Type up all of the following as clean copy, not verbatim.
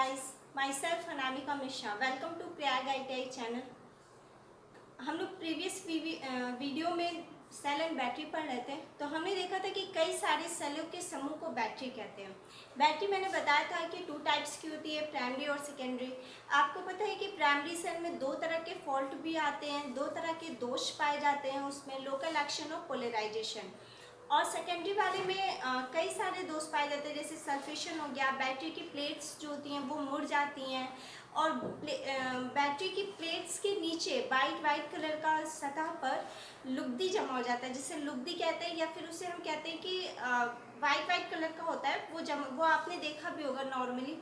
guys, myself Anamika Mishra. Welcome to Prayag ITI channel. हम लोग previous video में सेल एंड बैटरी पढ़ रहे थे, तो हमने देखा था कि कई सारे सेलों के समूह को बैटरी कहते हैं. बैटरी मैंने बताया था कि 2 टाइप्स की होती है, प्राइमरी और सेकेंडरी. आपको पता है कि प्राइमरी सेल में 2 तरह के फॉल्ट भी आते हैं, 2 तरह के दोष पाए जाते हैं उसमें, लोकल एक्शन और पोलराइजेशन. और सेकेंडरी वाले में कई सारे दोष पाए जाते हैं, जैसे सल्फेशन हो गया, बैटरी की प्लेट्स जो होती हैं वो मुड़ जाती हैं, और बैटरी की प्लेट्स के नीचे वाइट कलर का सतह पर लुगदी जमा हो जाता है, जिसे लुगदी कहते हैं, या फिर उसे हम कहते हैं कि वाइट कलर का होता है वो आपने देखा भी होगा नॉर्मली,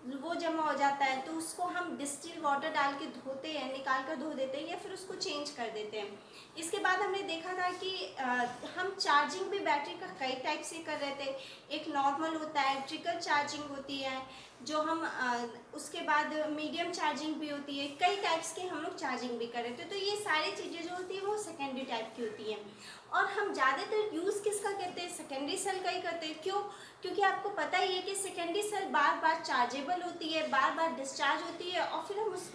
वो जमा हो जाता है. तो उसको हम डिस्टिल वाटर डाल के धोते हैं, निकाल कर धो देते हैं, या फिर उसको चेंज कर देते हैं. इसके बाद हमने देखा था कि हम चार्जिंग भी बैटरी का कई टाइप से कर रहे थे. एक नॉर्मल होता है, ट्रिकल चार्जिंग होती है, जो हम उसके बाद मीडियम चार्जिंग भी होती है. कई टाइप्स के हम लोग चार्जिंग भी कर रहे थे. तो ये सारी चीज़ें जो होती है वो सेकेंडरी टाइप की होती हैं. और हम ज़्यादातर यूज़ किसका करते हैं? सेकेंडरी सेल का ही करते हैं. क्यों? क्योंकि आपको पता ही है कि सेकेंडरी सेल बार बार चार्जेबल होती है, बार बार डिस्चार्ज होती है, और फिर हम उस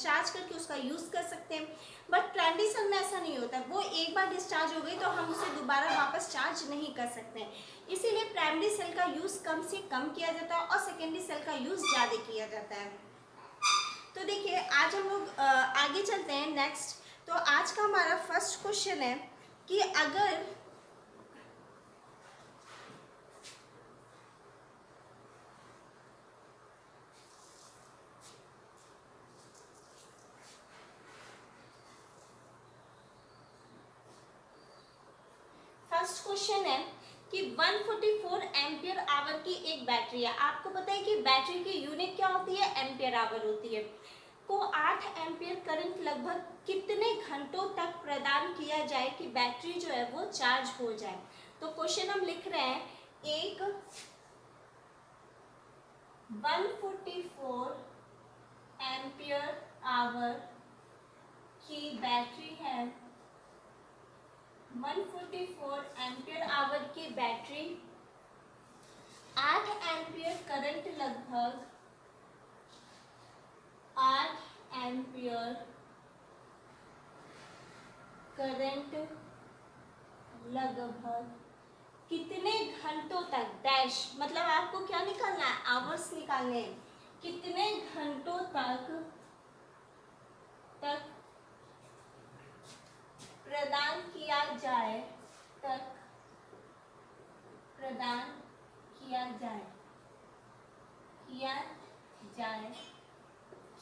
चार्ज करके उसका यूज़ कर सकते हैं. बट प्राइमरी सेल में ऐसा नहीं होता. वो एक बार डिस्चार्ज हो गई तो हम उसे दोबारा वापस चार्ज नहीं कर सकते हैं. इसीलिए प्राइमरी सेल का यूज़ कम से कम किया जाता है और सेकेंडरी सेल का यूज़ ज़्यादा किया जाता है. तो देखिए, आज हम लोग आगे चलते हैं नेक्स्ट. तो आज का हमारा फर्स्ट क्वेश्चन है कि अगर फर्स्ट क्वेश्चन है कि 144 एम्पियर आवर की एक बैटरी है. आपको पता है कि बैटरी की यूनिट क्या होती है? एम्पियर आवर होती है. को 8 एम्पियर करंट लगभग कितने घंटों तक प्रदान किया जाए कि बैटरी जो है वो चार्ज हो जाए? तो क्वेश्चन हम लिख रहे हैं, एक 144 एम्पियर आवर की बैटरी है. 144 एम्पियर आवर की बैटरी 8 एम्पियर करंट लगभग 8 एम्पियर करंट लगभग कितने घंटों तक, डैश मतलब आपको क्या निकालना है? आवर्स निकालने हैं. कितने घंटों तक प्रदान किया जाए,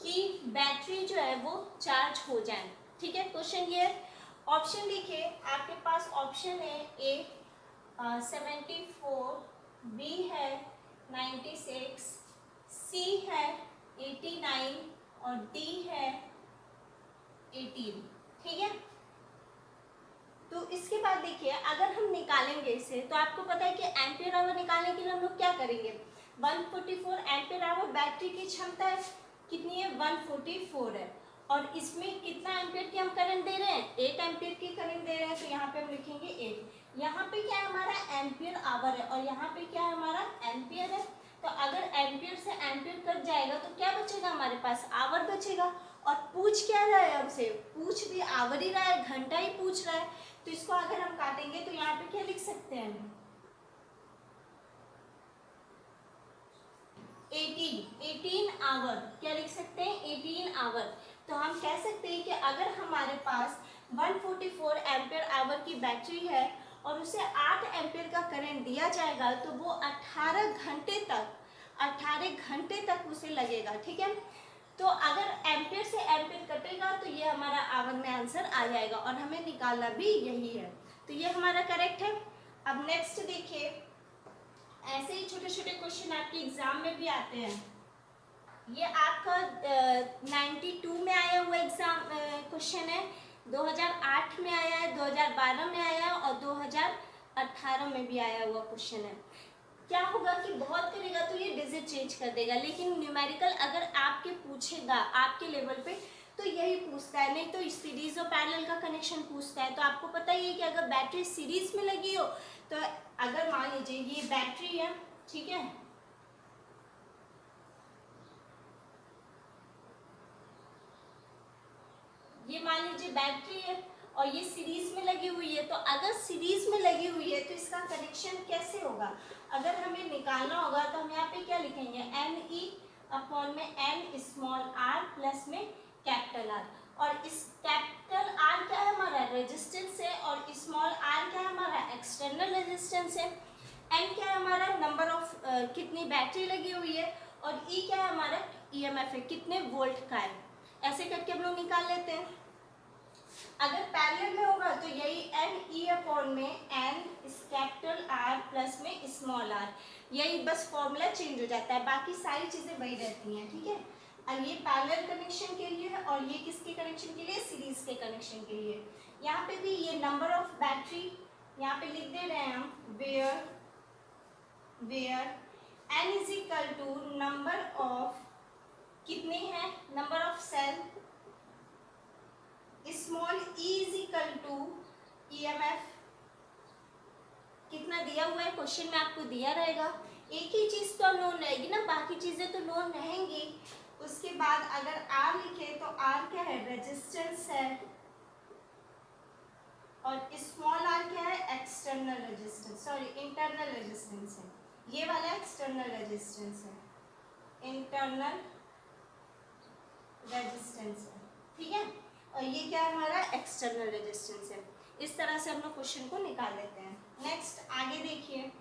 कि बैटरी जो है वो चार्ज हो जाए. ठीक है, क्वेश्चन ये. ऑप्शन देखिए, आपके पास ऑप्शन है ए 74, बी है 96, सी है 89 और डी है 18. ठीक है, तो इसके बाद देखिए, अगर हम निकालेंगे इसे, तो आपको पता है कि एम्पियर आवर निकालने के लिए हम लोग क्या करेंगे? 144 एम्पियर आवर बैटरी की क्षमता है, कितनी है? 144 है. और इसमें कितना एम्पियर की हम करंट दे रहे हैं? 8 एम्पियर की करंट दे रहे हैं. तो यहाँ पे हम लिखेंगे 8. यहाँ पे क्या है? हमारा एम्पियर आवर है, और यहाँ पे क्या है? हमारा एम्पियर है. तो अगर एम्पियर से एम्पियर कट जाएगा तो क्या बचेगा हमारे पास? आवर बचेगा. और पूछ क्या रहा है हमसे? पूछ भी आवर ही रहा है, घंटा ही पूछ रहा है. तो इसको अगर हम काटेंगे तो यहाँ पे क्या लिख सकते हैं? 18 आवर. क्या लिख सकते हैं? 18 आवर. तो हम कह सकते हैं कि अगर हमारे पास 144 एम्पियर आवर की बैटरी है और उसे 8 एम्पियर का करंट दिया जाएगा, तो वो 18 घंटे तक उसे लगेगा. ठीक है, तो अगर एम्पियर से एम्पियर कटेगा तो ये हमारा आवर में आंसर आ जाएगा, और हमें निकालना भी यही है. तो ये हमारा करेक्ट है. अब नेक्स्ट देखिए, ऐसे ही छोटे छोटे क्वेश्चन आपके एग्जाम में भी आते हैं. ये आपका 92 में आया हुआ एग्जाम क्वेश्चन है, 2008 में आया है, 2012 में आया है, और 2018 में भी आया हुआ क्वेश्चन है. क्या होगा कि बहुत करेगा तो ये डिजिट चेंज कर देगा, लेकिन न्यूमेरिकल अगर आपके पूछेगा आपके लेवल पे तो यही पूछता है, नहीं तो सीरीज और पैरेलल का कनेक्शन पूछता है. तो आपको पता ही है कि अगर बैटरी सीरीज में लगी हो, तो अगर मान लीजिए ये बैटरी है, ठीक है, बैटरी है और ये सीरीज में लगी हुई है, तो अगर सीरीज में लगी हुई है तो इसका कनेक्शन कैसे होगा? अगर हमें निकालना होगा तो हम यहाँ पे क्या लिखेंगे, एन ई अपॉन में एन स्मॉल आर प्लस में कैपिटल आर। और इस कैपिटल आर क्या है हमारा, रेजिस्टेंस है, और स्मॉल आर क्या है हमारा, एक्सटर्नल रेजिस्टेंस है। एन क्या है हमारा, नंबर ऑफ कितनी बैटरी लगी हुई है, और ई क्या है हमारा, ईएमएफ है, कितने वोल्ट का है। ऐसे करके हम लोग निकाल लेते हैं। अगर पैरेलल में होगा तो यही एन ई अपॉन में एन कैपिटल आर प्लस में स्मॉल आर, यही बस फॉर्मूला चेंज हो जाता है, बाकी सारी चीजें वही रहती हैं, ठीक है। और ये पैरेलल कनेक्शन के लिए है, और ये किसके कनेक्शन के लिए, सीरीज के कनेक्शन के लिए। यहाँ पे भी ये नंबर ऑफ बैटरी यहाँ पे लिख दे रहे हैं हम, where N is equal to number of, कितने हैं, number of cell, small E is equal to EMF, कितना दिया हुआ है क्वेश्चन में आपको दिया रहेगा। एक ही चीज तो नोन रहेगी ना, बाकी चीजें तो नोन रहेंगी। उसके बाद अगर आर लिखे तो आर क्या है, रेजिस्टेंस है, और स्मॉल आर क्या है, external resistance, sorry internal resistance है, ये वाला एक्सटर्नल रेजिस्टेंस है, इंटरनल रेजिस्टेंस है, ठीक है। और ये क्या है हमारा, एक्सटर्नल रेजिस्टेंस है। इस तरह से हम लोग क्वेश्चन को निकाल लेते हैं। नेक्स्ट आगे देखिए,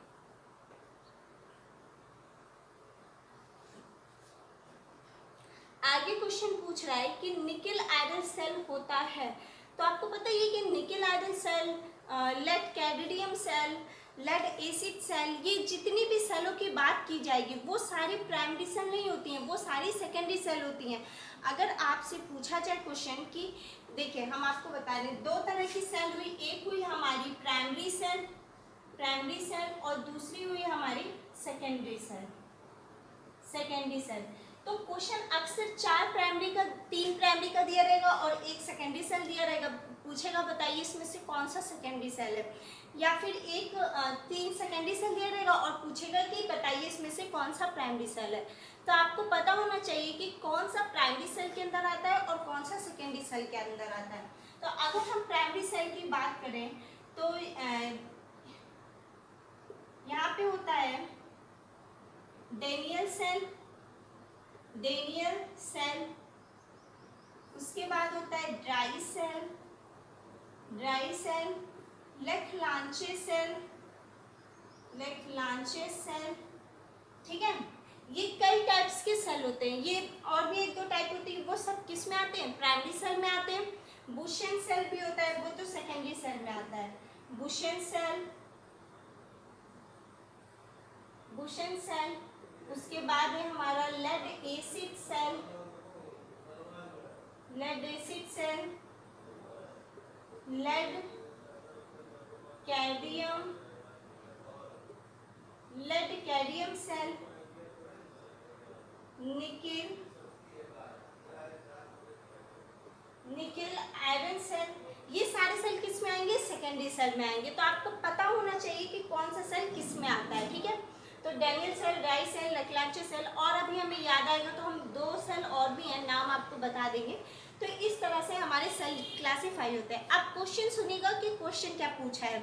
आगे क्वेश्चन पूछ रहा है कि निकेल आयरन सेल होता है, तो आपको पता ही है कि nickel iron cell, lead cadmium cell, lead acid cell, ये जितनी भी सेलों की बात की जाएगी वो सारी प्राइमरी सेल नहीं होती हैं, वो सारी सेकेंडरी सेल होती हैं। अगर आपसे पूछा जाए क्वेश्चन कि देखिए हम आपको बता दें, दो तरह की सेल हुई, एक हुई हमारी प्राइमरी सेल और दूसरी हुई हमारी सेकेंडरी सेल। तो क्वेश्चन अक्सर 4 प्राइमरी का, 3 प्राइमरी का दिया रहेगा और एक सेकेंडरी सेल दिया रहेगा, पूछेगा बताइए इसमें से कौन सा सेकेंडरी सेल है, या फिर 3 सेकेंडरी सेल दिया रहेगा और पूछेगा कि बताइए इसमें से कौन सा प्राइमरी सेल है। तो आपको पता होना चाहिए कि कौन सा प्राइमरी सेल के अंदर आता है और कौन सा सेकेंडरी सेल के अंदर आता है। तो अगर हम प्राइमरी सेल की बात करें तो यहाँ पे होता है डेनियल सेल, उसके बाद होता है ड्राई सेल, लेक्लांचे सेल, ठीक है। ये कई टाइप्स के सेल होते हैं, ये और भी 1-2 टाइप होती है, वो सब किस में आते हैं, प्राइमरी सेल में आते हैं। बुशेन सेल भी होता है, वो तो सेकेंडरी सेल में आता है। बुशेन सेल, उसके बाद है हमारा lead acid cell, lead cadmium cell, nickel iron cell, ये सारे सेल किस में आएंगे, सेकेंडरी सेल में आएंगे। तो आपको पता होना चाहिए कि कौन सा सेल किस में आता है, ठीक है। तो Daniell cell, dry cell, Leclanche cell, और अभी हमें याद आएगा तो हम 2 सेल और भी हैं, नाम आपको बता देंगे। तो इस तरह से हमारे सेल क्लासीफाई होते हैं। अब क्वेश्चन सुनिएगा कि क्वेश्चन क्या पूछा है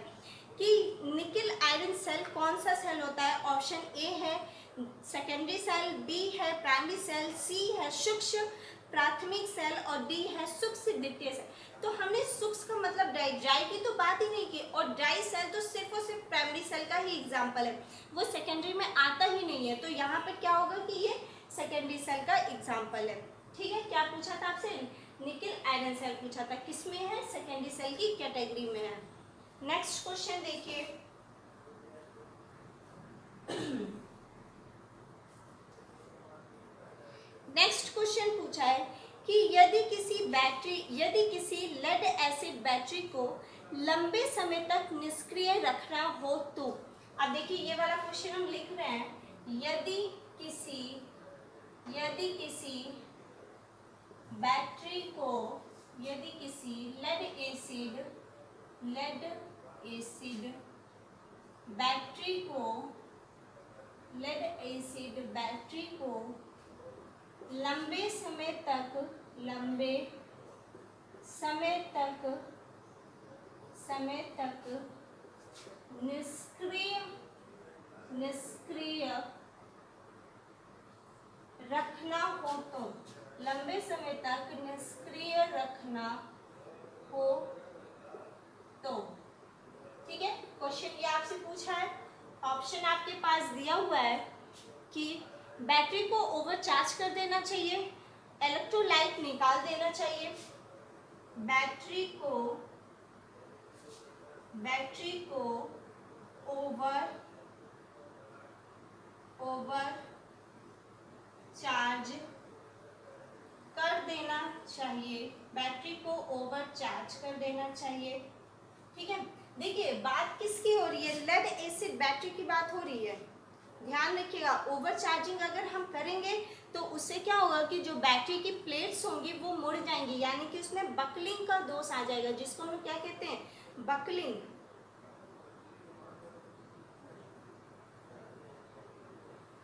कि निकेल आयरन सेल कौन सा सेल होता है। ऑप्शन ए है सेकेंडरी सेल, बी है प्राइमरी सेल, सी है सूक्ष्म प्राथमिक सेल, और डी है सूक्ष्म द्वितीय सेल। तो हमने सूक्ष्म का मतलब ड्राई की तो बात ही नहीं की, और ड्राई सेल तो सिर्फ और सिर्फ प्राइमरी सेल का ही एग्जाम्पल है, वो सेकेंडरी में आता ही नहीं है। तो यहाँ पर क्या होगा कि ये सेकेंडरी सेल का एग्जाम्पल है, ठीक है। क्या पूछा था आपसे, निकेल आयरन सेल पूछा था, किस में है, सेकेंडरी सेल की कैटेगरी में है। नेक्स्ट क्वेश्चन देखिए, नेक्स्ट क्वेश्चन पूछा है कि यदि किसी लेड एसिड बैटरी को लंबे समय तक निष्क्रिय रखना हो तो। अब देखिए ये वाला क्वेश्चन हम लिख रहे हैं, यदि किसी बैटरी को, यदि किसी लेड एसिड बैटरी को लंबे समय तक निष्क्रिय रखना हो तो, लंबे समय तक निष्क्रिय रखना हो तो, ठीक है। क्वेश्चन ये आपसे पूछा है, ऑप्शन आपके पास दिया हुआ है कि बैटरी को ओवरचार्ज कर देना चाहिए, इलेक्ट्रोलाइट निकाल देना चाहिए, बैटरी को ओवर चार्ज कर देना चाहिए, बैटरी को ओवर चार्ज कर देना चाहिए, ठीक है। देखिए बात किसकी हो रही है, लेड एसिड बैटरी की बात हो रही है। ध्यान रखिएगा, ओवर चार्जिंग अगर हम करेंगे तो उससे क्या होगा कि जो बैटरी की प्लेट्स होंगी वो मुड़ जाएंगी, यानी कि उसमें बकलिंग का दोष आ जाएगा, जिसको हम लोग क्या कहते हैं, बकलिंग।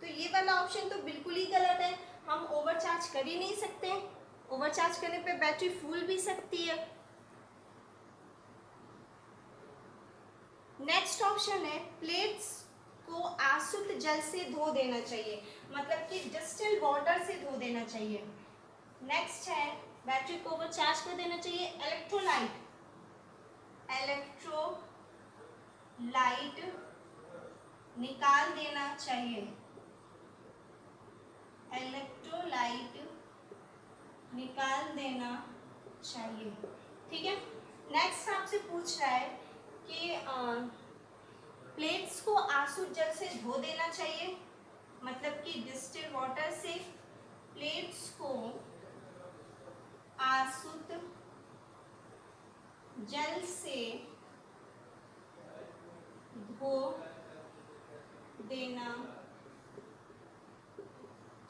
तो ये वाला ऑप्शन तो बिल्कुल ही गलत है, हम ओवरचार्ज कर ही नहीं सकते, ओवरचार्ज करने पे बैटरी फूल भी सकती है। नेक्स्ट ऑप्शन है प्लेट्स को आसुत जल से धो देना चाहिए, मतलब कि डिस्टिल वाटर से धो देना चाहिए। नेक्स्ट है बैटरी को ओवरचार्ज कर देना चाहिए, इलेक्ट्रोलाइट निकाल देना चाहिए, इलेक्ट्रोलाइट निकाल देना चाहिए, ठीक है। नेक्स्ट आपसे पूछ रहा है कि प्लेट्स को आसुत जल से धो देना चाहिए, मतलब कि डिस्टिल वाटर से प्लेट्स को आसुत जल से धो देना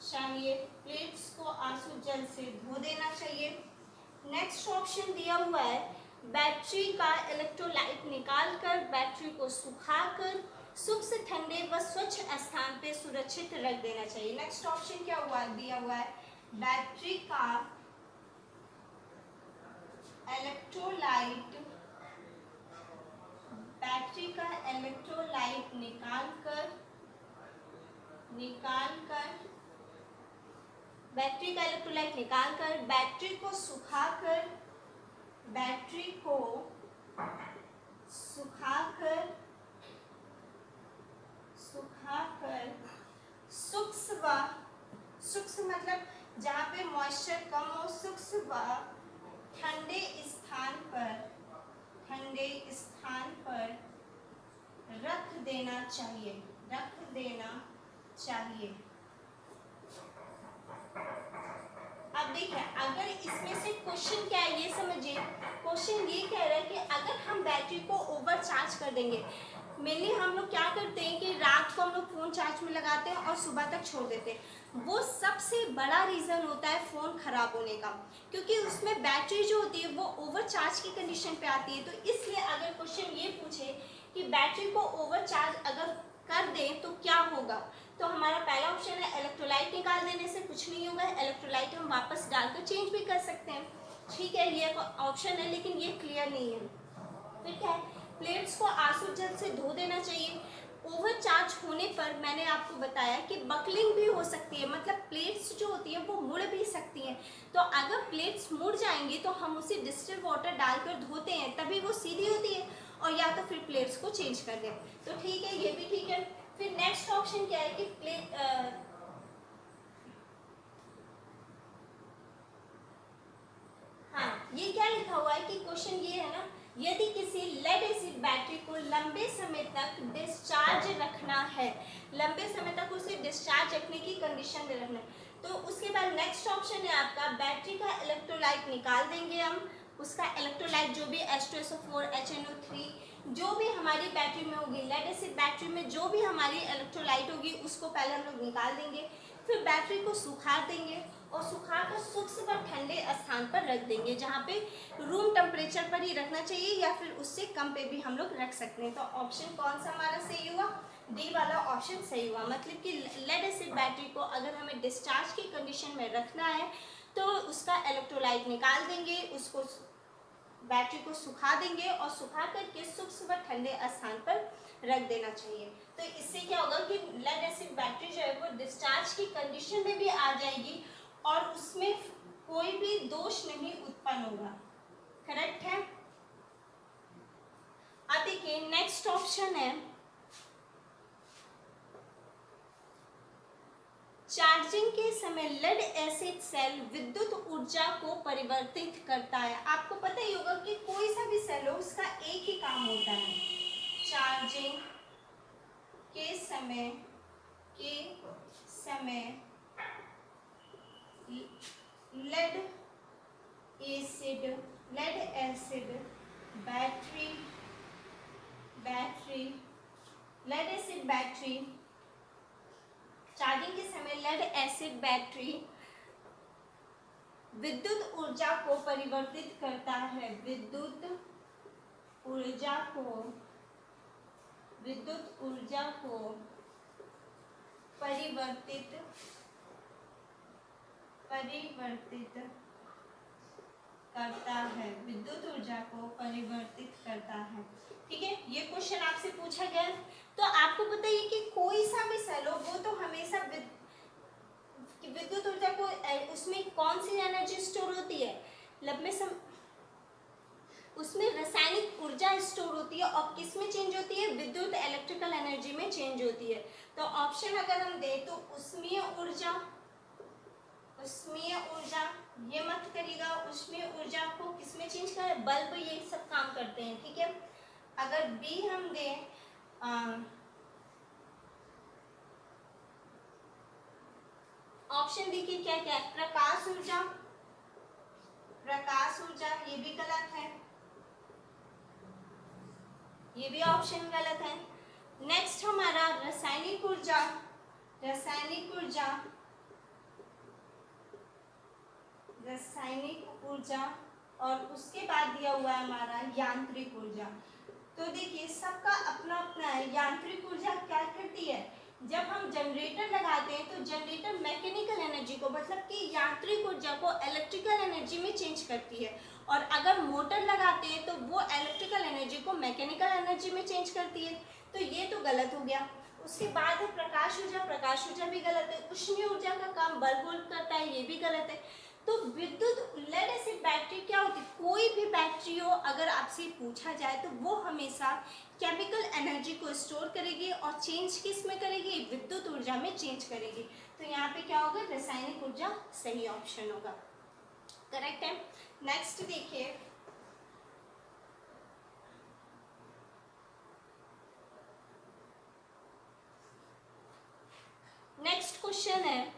चाहिए, प्लेट्स को आसुत जल से धो देना चाहिए। नेक्स्ट ऑप्शन दिया हुआ है बैटरी का इलेक्ट्रोलाइट निकालकर बैटरी को सुखाकर सूक्ष्म ठंडे व स्वच्छ स्थान पे सुरक्षित रख देना चाहिए। नेक्स्ट ऑप्शन क्या हुआ दिया हुआ है, बैटरी का इलेक्ट्रोलाइट निकालकर बैटरी को सुखाकर सूक्ष्म मतलब जहाँ पे मॉइस्चर कम हो, सूक्ष्म व ठंडे स्थान पर रख देना चाहिए। अब देखिए अगर इसमें से क्वेश्चन क्या है ये समझिए, क्वेश्चन ये कह रहा है कि अगर हम बैटरी को ओवर चार्ज कर देंगे, मेनली हम लोग क्या करते हैं कि रात को हम लोग फ़ोन चार्ज में लगाते हैं और सुबह तक छोड़ देते हैं, वो सबसे बड़ा रीज़न होता है फ़ोन ख़राब होने का, क्योंकि उसमें बैटरी जो होती है वो ओवर चार्ज की कंडीशन पे आती है। तो इसलिए अगर क्वेश्चन ये पूछे कि बैटरी को ओवर चार्ज अगर कर दें तो क्या होगा, तो हमारा पहला ऑप्शन है इलेक्ट्रोलाइट निकाल देने से कुछ नहीं होगा, इलेक्ट्रोलाइट हम वापस डालकर चेंज भी कर सकते हैं, ठीक है, ये ऑप्शन है लेकिन ये क्लियर नहीं है। फिर क्या है, प्लेट्स को आंसू जल से धो देना चाहिए। ओवर चार्ज होने पर मैंने आपको बताया कि बकलिंग भी हो सकती है, मतलब प्लेट्स जो होती है वो मुड़ भी सकती हैं, तो अगर प्लेट्स मुड़ जाएंगी तो हम उसे डिस्टिल वाटर डालकर धोते हैं तभी वो सीधी होती है, और या तो फिर प्लेट्स को चेंज कर दें, तो ठीक है, ये भी ठीक है। फिर नेक्स्ट ऑप्शन क्या है कि हाँ ये क्या लिखा हुआ है कि क्वेश्चन ये है ना, यदि किसी लेड एसिड बैटरी को लंबे समय तक डिस्चार्ज रखना है, लंबे समय तक उसे डिस्चार्ज रखने की कंडीशन में रखना है, तो उसके बाद नेक्स्ट ऑप्शन है आपका बैटरी का इलेक्ट्रोलाइट निकाल देंगे हम, उसका इलेक्ट्रोलाइट जो भी H2SO4 HNO3 जो भी हमारी बैटरी में होगी, लेड एसिड बैटरी में जो भी हमारी इलेक्ट्रोलाइट होगी उसको पहले हम लोग निकाल देंगे, फिर बैटरी को सुखा देंगे और सुखाकर सूक्ष्म व ठंडे स्थान पर रख देंगे, जहाँ पे रूम टेम्परेचर पर ही रखना चाहिए या फिर उससे कम पे भी हम लोग रख सकते हैं। तो ऑप्शन कौन सा हमारा सही हुआ, डी वाला ऑप्शन सही हुआ, मतलब कि लेड एसिड बैटरी को अगर हमें डिस्चार्ज की कंडीशन में रखना है तो उसका इलेक्ट्रोलाइट निकाल देंगे, उसको बैटरी को सुखा देंगे और सुखा करके सुबह ठंडे स्थान पर रख देना चाहिए। तो इससे क्या होगा कि लेड एसिड बैटरी जो है वो डिस्चार्ज की कंडीशन में भी आ जाएगी और उसमें कोई भी दोष नहीं उत्पन्न होगा। करेक्ट है। अब देखिए नेक्स्ट ऑप्शन है चार्जिंग के समय लेड एसिड सेल विद्युत ऊर्जा को परिवर्तित करता है। आपको पता ही होगा कि कोई सा भी सेल हो उसका एक ही काम होता है, चार्जिंग के समय लेड एसिड बैटरी चार्जिंग के समय लेड एसिड बैटरी विद्युत ऊर्जा को परिवर्तित करता है। विद्युत ऊर्जा को परिवर्तित करता है। ठीक है, ये क्वेश्चन आपसे पूछा गया। तो आपको पता है कि कोई सा भी सेल हो वो तो हमेशा विद्युत ऊर्जा को उसमें कौन सी एनर्जी स्टोर होती है, उसमें रासायनिक ऊर्जा स्टोर होती है और किस में चेंज होती है, विद्युत इलेक्ट्रिकल एनर्जी में चेंज होती है। तो ऑप्शन अगर हम दें तो उष्मीय ऊर्जा ये मत करिएगा, उष्मीय ऊर्जा को किस में चेंज करें, बल्ब ये सब काम करते हैं। ठीक है, अगर बी हम दें ऑप्शन देखिए क्या क्या है, प्रकाश ऊर्जा ये भी गलत है, ये भी ऑप्शन गलत है। नेक्स्ट हमारा रासायनिक ऊर्जा और उसके बाद दिया हुआ है हमारा यांत्रिक ऊर्जा। तो देखिए सबका अपना अपना है। यांत्रिक ऊर्जा क्या करती है, जब हम जनरेटर लगाते हैं तो जनरेटर मैकेनिकल एनर्जी को मतलब कि यांत्रिक ऊर्जा को इलेक्ट्रिकल एनर्जी में चेंज करती है, और अगर मोटर लगाते हैं तो वो इलेक्ट्रिकल एनर्जी को मैकेनिकल एनर्जी में चेंज करती है। तो ये तो गलत हो गया। उसके बाद है प्रकाश ऊर्जा भी गलत है। उष्मीय ऊर्जा का काम बल्ब करता है, ये भी गलत है। तो विद्युत लेड एसिड बैटरी क्या होती है, कोई भी बैटरी हो अगर आपसे पूछा जाए तो वो हमेशा केमिकल एनर्जी को स्टोर करेगी और चेंज किस में करेगी, विद्युत ऊर्जा में चेंज करेगी। तो यहाँ पे क्या होगा, रासायनिक ऊर्जा सही ऑप्शन होगा। करेक्ट है। नेक्स्ट देखिए नेक्स्ट क्वेश्चन है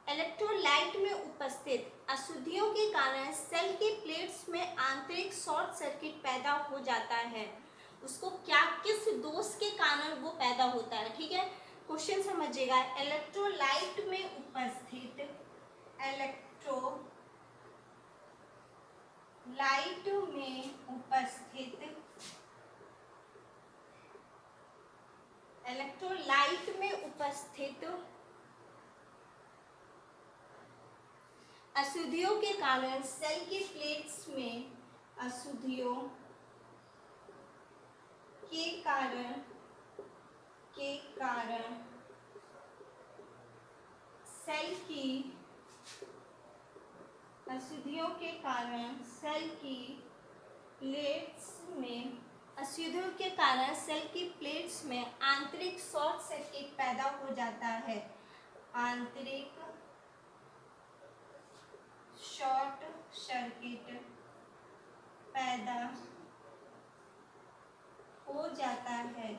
इलेक्ट्रोलाइट में उपस्थित अशुद्धियों के कारण सेल के प्लेट्स में आंतरिक शॉर्ट सर्किट पैदा हो जाता है। उसको क्या किस दोष के कारण वो पैदा होता है। ठीक है, क्वेश्चन समझिएगा। इलेक्ट्रोलाइट में उपस्थित अशुद्धियों के कारण सेल के प्लेट्स में सेल की प्लेट्स में आंतरिक शॉर्ट सर्किट पैदा हो जाता है। आंतरिक शॉर्ट सर्किट पैदा हो जाता है।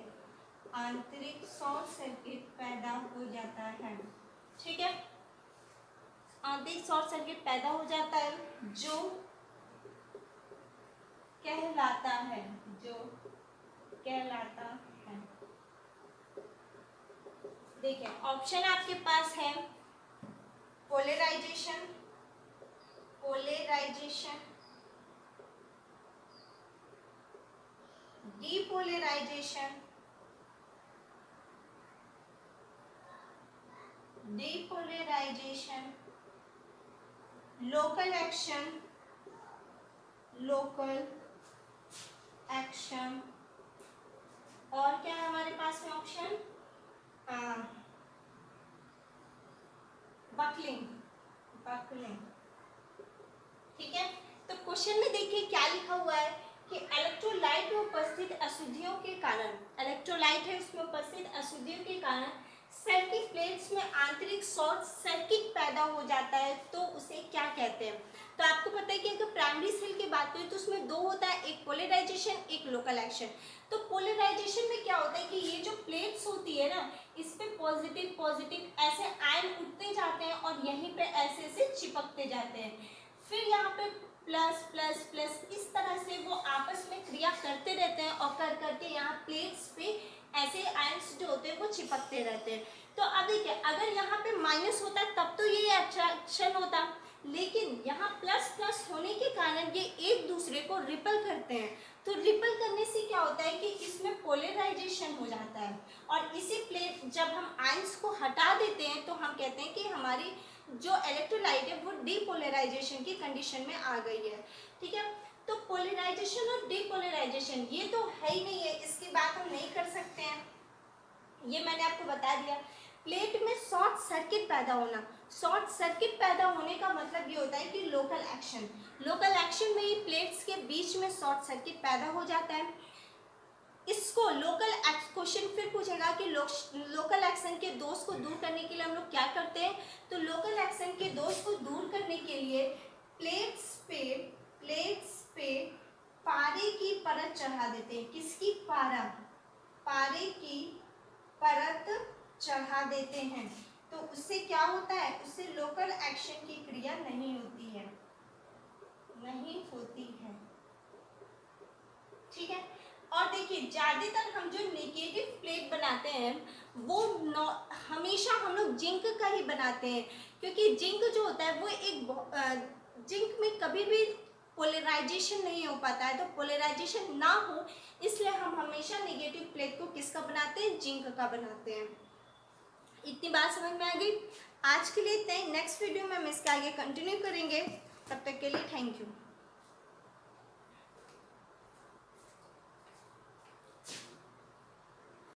आंतरिक शॉर्ट सर्किट पैदा हो जाता है। ठीक है, आंतरिक शॉर्ट सर्किट पैदा हो जाता है जो कहलाता है देखिए ऑप्शन आपके पास है polarisation, depolarisation, local action, local action, और क्या है हमारे पास में ऑप्शन, बकलिंग, बकलिंग। ठीक है, तो क्वेश्चन में देखिए क्या लिखा हुआ है कि इलेक्ट्रोलाइट में उपस्थित अशुद्धियों के कारण, इलेक्ट्रोलाइट है उसमें उपस्थित अशुद्धियों के कारण सेल की प्लेट्स में आंतरिक शॉर्ट सर्किट पैदा हो जाता है, तो उसे क्या कहते हैं। तो आपको पता है कि अगर प्राइमरी सेल की बात करें तो उसमें दो होता है, एक पोलराइजेशन, एक लोकल एक्शन। तो पोलराइजेशन में क्या होता है कि ये जो प्लेट्स होती है ना, इस पे पॉजिटिव पॉजिटिव ऐसे आयन उठते जाते हैं और यहीं पे ऐसे ऐसे चिपकते जाते हैं, फिर यहाँ पे प्लस प्लस प्लस, इस तरह से वो आपस में क्रिया करते रहते हैं और कर करके यहाँ प्लेट्स पे ऐसे आयंस जो होते हैं वो चिपकते रहते हैं। तो अब देखिए अगर यहाँ पे माइनस होता तब तो ये अट्रैक्शन होता, लेकिन यहाँ प्लस प्लस होने के कारण ये एक दूसरे को रिपल करते हैं। तो रिपल करने से क्या होता है कि इसमें पोलराइजेशन हो जाता है, और इसी प्लेट जब हम आयंस को हटा देते हैं तो हम कहते हैं कि हमारी जो इलेक्ट्रोलाइट है वो डीपोलराइजेशन की कंडीशन में आ गई है। ठीक है, तो पोलराइजेशन और डीपोलराइजेशन ये तो है ही नहीं है, इसकी बात हम नहीं कर सकते हैं, ये मैंने आपको बता दिया। प्लेट में शॉर्ट सर्किट पैदा होना, शॉर्ट सर्किट पैदा होने का मतलब ये होता है कि लोकल एक्शन, लोकल एक्शन में ही प्लेट्स के बीच में शॉर्ट सर्किट पैदा हो जाता है। इसको लोकल क्वेश्चन फिर पूछेगा कि लोकल एक्शन के दोष को दूर करने के लिए हम लोग क्या करते हैं। तो लोकल एक्शन के दोष को दूर करने के लिए प्लेट्स पे पारे की परत चढ़ा देते हैं। किसकी? पारा, पारे की परत चढ़ा देते हैं। तो उससे क्या होता है, उससे लोकल एक्शन की क्रिया नहीं होती है, नहीं होती है। ठीक है, और देखिए ज्यादातर हम जो नेगेटिव प्लेट बनाते हैं वो हमेशा हम लोग जिंक का ही बनाते हैं, क्योंकि जिंक जो होता है वो एक जिंक में कभी भी पोलराइजेशन नहीं हो पाता है। तो पोलराइजेशन ना हो इसलिए हम हमेशा नेगेटिव प्लेट को किसका बनाते हैं? जिंक का बनाते हैं। इतनी बात समझ में आ गई। आज के लिए इतना ही, नेक्स्ट वीडियो में हम इसके आगे कंटिन्यू करेंगे। तब तक के लिए थैंक यू।